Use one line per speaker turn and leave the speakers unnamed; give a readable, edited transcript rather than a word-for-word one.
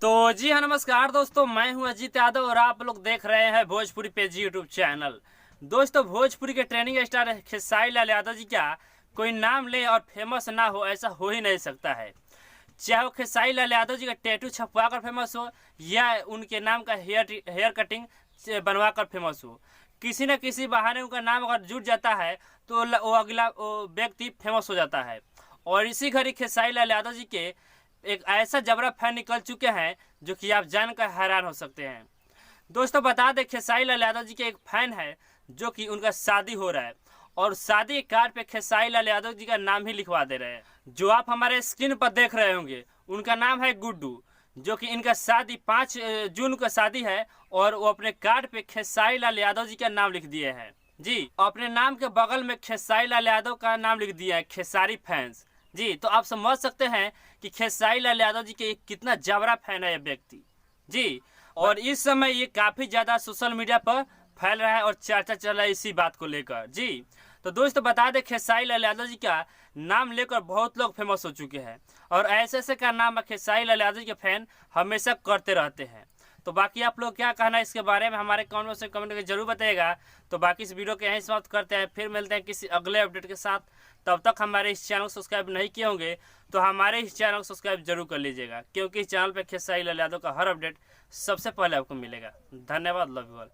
तो जी हाँ, नमस्कार दोस्तों, मैं हूं अजीत यादव और आप लोग देख रहे हैं भोजपुरी पेज यूट्यूब चैनल। दोस्तों, भोजपुरी के ट्रेंडिंग स्टार खेसारी लाल यादव जी का कोई नाम ले और फेमस ना हो, ऐसा हो ही नहीं सकता है। चाहे वो खेसारी लाल यादव जी का टैटू छपवा कर फेमस हो या उनके नाम का हेयर कटिंग बनवा कर फेमस हो, किसी न किसी बहाने उनका नाम अगर जुट जाता है तो वो अगला व्यक्ति फेमस हो जाता है। और इसी घड़ी खेसारी लाल यादव जी के एक ऐसा जबरा फैन निकल चुके हैं जो कि आप जानकर हैरान हो सकते हैं। दोस्तों, बता दें, खेसारी लाल यादव जी के एक फैन है जो कि उनका शादी हो रहा है और शादी के कार्ड पे खेसारी लाल यादव जी का नाम ही लिखवा दे रहे हैं। जो आप हमारे स्क्रीन पर देख रहे होंगे उनका नाम है गुड्डू, जो कि इनका शादी 5 जून को शादी है और वो अपने कार्ड पे खेसारी लाल यादव जी का नाम लिख दिए हैं। जी, अपने नाम के बगल में खेसारी लाल यादव का नाम लिख दिया है, खेसारी फैंस। जी, तो आप समझ सकते हैं कि खेसारी लाल यादव जी के कितना जबरा फैन है ये व्यक्ति। जी, और इस समय ये काफी ज्यादा सोशल मीडिया पर फैल रहा है और चर्चा चल रहा है इसी बात को लेकर। जी, तो दोस्तों, बता दें, खेसारी लाल यादव जी का नाम लेकर बहुत लोग फेमस हो चुके हैं और ऐसे ऐसे का नाम खेसारी लाल यादव जी के फैन हमेशा करते रहते हैं। तो बाकी आप लोग क्या कहना है इसके बारे में हमारे कमेंट में कमेंट करके जरूर बताइएगा। तो बाकी इस वीडियो को यहीं समाप्त करते हैं, फिर मिलते हैं किसी अगले अपडेट के साथ। तब तक हमारे इस चैनल को सब्सक्राइब नहीं किए होंगे तो हमारे इस चैनल को सब्सक्राइब जरूर कर लीजिएगा, क्योंकि इस चैनल पर खेसारी लाल यादव का हर अपडेट सबसे पहले आपको मिलेगा। धन्यवाद, लव यू ऑल।